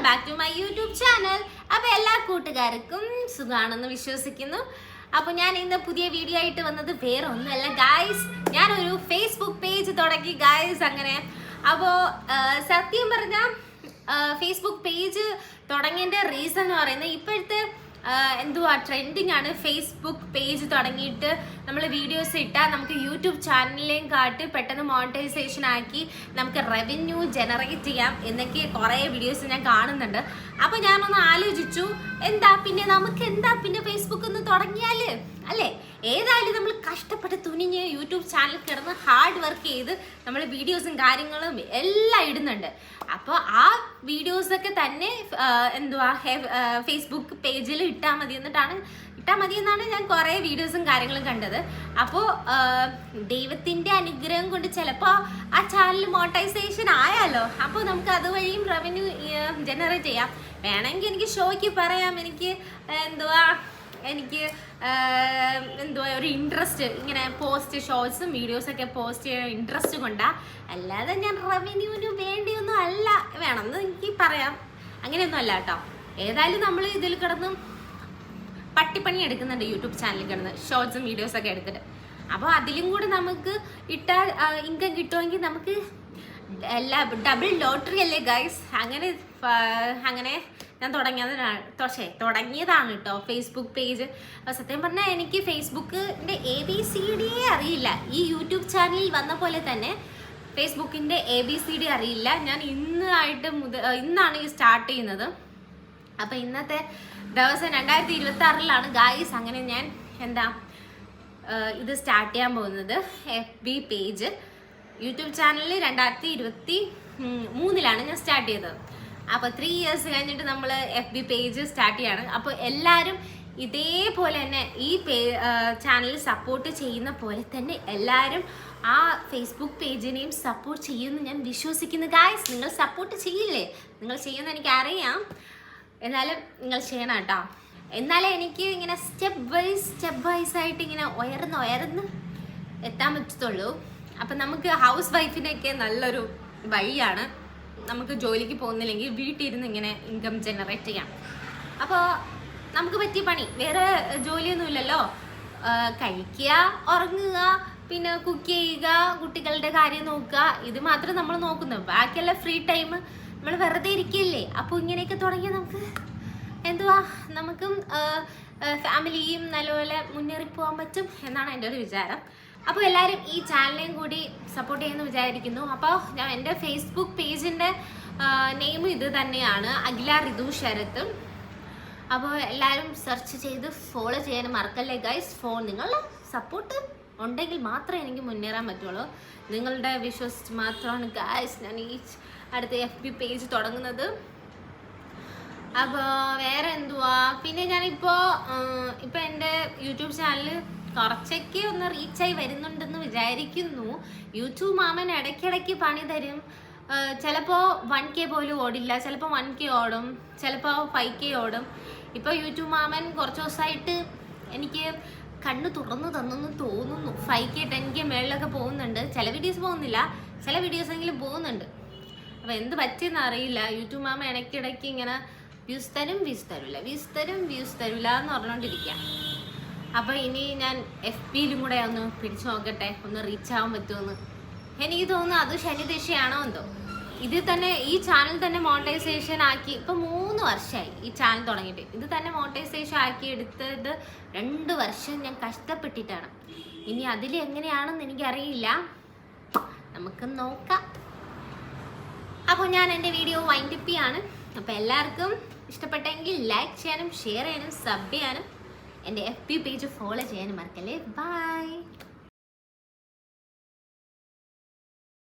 Back to my YouTube channel. അപ്പോൾ എല്ലാ കൂട്ടുകാർക്കും സുഖാണെന്ന് വിശ്വസിക്കുന്നു. അപ്പോൾ ഞാൻ ഇന്ന് പുതിയ വീഡിയോ ആയിട്ട് വന്നത് വേറെ ഒന്നുമല്ല ഗായ്സ്, ഞാനൊരു ഫേസ്ബുക്ക് പേജ് തുടങ്ങി ഗായ്സ്. അങ്ങനെ അപ്പോൾ സത്യം പറഞ്ഞാൽ ഫേസ്ബുക്ക് പേജ് തുടങ്ങിയതിൻ്റെ റീസൺ എന്ന് പറയുന്നത് ഇപ്പോഴത്തെ എന്തുവാ ട്രെൻഡിങ് ആണ്. ഫേസ്ബുക്ക് പേജ് തുടങ്ങിയിട്ട് നമ്മൾ വീഡിയോസ് ഇട്ടാൽ നമുക്ക് യൂട്യൂബ് ചാനലിലേയും കാട്ടി പെട്ടെന്ന് മോണിറ്റൈസേഷൻ ആക്കി നമുക്ക് റവന്യൂ ജനറേറ്റ് ചെയ്യാം എന്നൊക്കെ കുറേ വീഡിയോസ് ഞാൻ കാണുന്നുണ്ട്. അപ്പോൾ ഞാനൊന്ന് ആലോചിച്ചു, നമുക്ക് എന്താ ഫേസ്ബുക്ക് ഒന്ന് തുടങ്ങിയാൽ അല്ലേ? ഏതായാലും നമ്മൾ കഷ്ടപ്പെട്ട് തുനിഞ്ഞ് യൂട്യൂബ് ചാനൽ കിടന്ന് ഹാർഡ് വർക്ക് ചെയ്ത് നമ്മൾ വീഡിയോസും കാര്യങ്ങളും എല്ലാം ഇടുന്നുണ്ട്. അപ്പോൾ ആ വീഡിയോസൊക്കെ തന്നെ ഫേസ്ബുക്ക് പേജിൽ ഇട്ടാൽ മതി എന്നാണ് ഞാൻ കുറേ വീഡിയോസും കാര്യങ്ങളും കണ്ടത്. അപ്പോൾ ദൈവത്തിൻ്റെ അനുഗ്രഹം കൊണ്ട് ചിലപ്പോൾ ആ ചാനൽ മോണിറ്റൈസേഷൻ ആയാലോ. അപ്പോൾ നമുക്ക് അതുവഴിയും റവന്യൂ ജനറേറ്റ് ചെയ്യാം. വേണമെങ്കിൽ എനിക്ക് ഷോയ്ക്ക് പറയാം, എനിക്ക് ഒരു ഇൻട്രസ്റ്റ് ഇങ്ങനെ ഷോർട്സും വീഡിയോസൊക്കെ പോസ്റ്റ് ചെയ്യാൻ ഇൻട്രസ്റ്റ് കൊണ്ടാ, അല്ലാതെ ഞാൻ റവന്യൂവിന് വേണ്ടിയൊന്നും അല്ല. വേണമെന്ന് എനിക്ക് പറയാം, അങ്ങനെയൊന്നും അല്ല കേട്ടോ. ഏതായാലും നമ്മൾ ഇതിൽ കിടന്ന് പട്ടിപ്പണി എടുക്കുന്നുണ്ട് യൂട്യൂബ് ചാനലിൽ കിടന്ന് ഷോർട്സും വീഡിയോസൊക്കെ എടുത്തിട്ട്. അപ്പോൾ അതിലും കൂടെ നമുക്ക് ഇട്ടാൽ ഇൻകം കിട്ടുമെങ്കിൽ നമുക്ക് ഡബിൾ ലോട്ടറി അല്ലേ ഗൈസ്. അങ്ങനെ ഞാൻ തുടങ്ങിയതാണ് കേട്ടോ ഫേസ്ബുക്ക് പേജ്. സത്യം പറഞ്ഞാൽ എനിക്ക് ഫേസ്ബുക്കിൻ്റെ ABCD അറിയില്ല. ഈ യൂട്യൂബ് ചാനലിൽ വന്ന പോലെ തന്നെ ഫേസ്ബുക്കിൻ്റെ ABCD അറിയില്ല. ഞാൻ ഇന്നാണ് ഈ സ്റ്റാർട്ട് ചെയ്യുന്നത്. അപ്പോൾ ഇന്നത്തെ ദിവസം 2026 ഗായ്സ്. അങ്ങനെ ഞാൻ ഇത് സ്റ്റാർട്ട് ചെയ്യാൻ പോകുന്നത് FB പേജ്. യൂട്യൂബ് ചാനലിൽ 2023 ഞാൻ സ്റ്റാർട്ട് ചെയ്തത്. അപ്പോൾ 3 years കഴിഞ്ഞിട്ട് നമ്മൾ FB പേജ് സ്റ്റാർട്ട് ചെയ്യാണ്. അപ്പോൾ എല്ലാവരും ഇതേപോലെ തന്നെ ഈ ചാനൽ സപ്പോർട്ട് ചെയ്യുന്ന പോലെ തന്നെ എല്ലാവരും ആ ഫേസ്ബുക്ക് പേജിനെയും സപ്പോർട്ട് ചെയ്യുമെന്ന് ഞാൻ വിശ്വസിക്കുന്നു ഗായ്സ്. നിങ്ങൾ സപ്പോർട്ട് ചെയ്യില്ലേ? നിങ്ങൾ ചെയ്യുമെന്ന് എനിക്കറിയാം, എന്നാലും നിങ്ങൾ ചെയ്യണം കേട്ടോ. എന്നാലേ എനിക്ക് ഇങ്ങനെ സ്റ്റെപ്പ് വൈസ് ആയിട്ട് ഇങ്ങനെ ഉയർന്ന് എത്താൻ പറ്റത്തുള്ളൂ. അപ്പം നമുക്ക് ഹൗസ് വൈഫിനൊക്കെ നല്ലൊരു വഴിയാണ്. നമുക്ക് ജോലിക്ക് പോകുന്നില്ലെങ്കിൽ വീട്ടിലിരുന്ന് ഇങ്ങനെ ഇൻകം ജനറേറ്റ് ചെയ്യാം. അപ്പോൾ നമുക്ക് പറ്റിയ പണി വേറെ ജോലിയൊന്നുമില്ലല്ലോ. കഴിക്കുക, ഉറങ്ങുക, പിന്നെ കുക്ക് ചെയ്യുക, കുട്ടികളുടെ കാര്യം നോക്കുക, ഇത് മാത്രം നമ്മൾ നോക്കുന്നു. ബാക്കിയുള്ള ഫ്രീ ടൈം നമ്മൾ വെറുതെ ഇരിക്കുകയല്ലേ. അപ്പോൾ ഇങ്ങനെയൊക്കെ തുടങ്ങിയാൽ നമുക്കും ഫാമിലിയും നല്ലപോലെ മുന്നേറിപ്പോകാൻ പറ്റും എന്നാണ് എൻ്റെ ഒരു വിചാരം. അപ്പോൾ എല്ലാവരും ഈ ചാനലിനെയും കൂടി സപ്പോർട്ട് ചെയ്യുമെന്ന് വിചാരിക്കുന്നു. അപ്പോൾ ഞാൻ എൻ്റെ ഫേസ്ബുക്ക് പേജിൻ്റെ നെയിം ഇത് തന്നെയാണ്, അഖില ഋതു ശരത്ത്. അപ്പോൾ എല്ലാവരും സെർച്ച് ചെയ്ത് ഫോളോ ചെയ്യാൻ മറക്കല്ലേ ഗൈസ്. നിങ്ങളുടെ സപ്പോർട്ട് ഉണ്ടെങ്കിൽ മാത്രമേ എനിക്ക് മുന്നേറാൻ പറ്റുള്ളൂ. നിങ്ങളുടെ വിശ്വസിച്ച് മാത്രമാണ് ഗൈസ് ഞാൻ ഈ അടുത്ത FB പേജ് തുടങ്ങുന്നത്. അപ്പോൾ വേറെ പിന്നെ ഞാനിപ്പോൾ എൻ്റെ യൂട്യൂബ് ചാനൽ കുറച്ചൊക്കെ ഒന്ന് റീച്ചായി വരുന്നുണ്ടെന്ന് വിചാരിക്കുന്നു. യൂട്യൂബ് മാമൻ ഇടയ്ക്കിടയ്ക്ക് പണി തരും. ചിലപ്പോൾ 1K പോലും ഓടില്ല, ചിലപ്പോൾ 1K ഓടും, ചിലപ്പോൾ 5K ഓടും. ഇപ്പോൾ യൂട്യൂബ് മാമൻ കുറച്ച് ദിവസമായിട്ട് എനിക്ക് കണ്ണ് തുറന്നു തന്നെന്ന് തോന്നുന്നു. 5K 10K മേളിലൊക്കെ പോകുന്നുണ്ട്. ചില വീഡിയോസ് പോകുന്നില്ല, ചില വീഡിയോസെങ്കിലും പോകുന്നുണ്ട്. അപ്പോൾ എന്ത് പറ്റിയെന്ന് അറിയില്ല. യൂട്യൂബ് മാമ ഇടയ്ക്കിടയ്ക്ക് ഇങ്ങനെ വ്യൂസ് തരും എന്ന് പറഞ്ഞുകൊണ്ടിരിക്കുക. അപ്പോൾ ഇനി ഞാൻ FBയിലും കൂടെ ഒന്ന് പിടിച്ചു നോക്കട്ടെ, ഒന്ന് റീച്ച് ആവാൻ പറ്റുമെന്ന്. എനിക്ക് തോന്നുന്നു അത് ശനിദശയാണോ എന്തോ. ഈ ചാനൽ തന്നെ മോണിറ്റൈസേഷൻ ആക്കി ഇപ്പം 3 വർഷമായി ഈ ചാനൽ തുടങ്ങിയിട്ട്. ഇത് തന്നെ മോണിറ്റൈസേഷൻ ആക്കി എടുത്തത് 2 വർഷം ഞാൻ കഷ്ടപ്പെട്ടിട്ടാണ്. ഇനി അതിൽ എങ്ങനെയാണെന്ന് എനിക്കറിയില്ല, നമുക്ക് നോക്കാം. അപ്പോൾ ഞാൻ എൻ്റെ വീഡിയോ വൈൻഡപ്പ് ചെയ്യാണ്. അപ്പോൾ എല്ലാവർക്കും ഇഷ്ടപ്പെട്ടെങ്കിൽ ലൈക്ക് ചെയ്യാനും ഷെയർ ചെയ്യാനും സബ് ചെയ്യാനും എൻ്റെ FB പേജ് ഫോളോ ചെയ്യാനും മറക്കല്ലേ. ബൈ.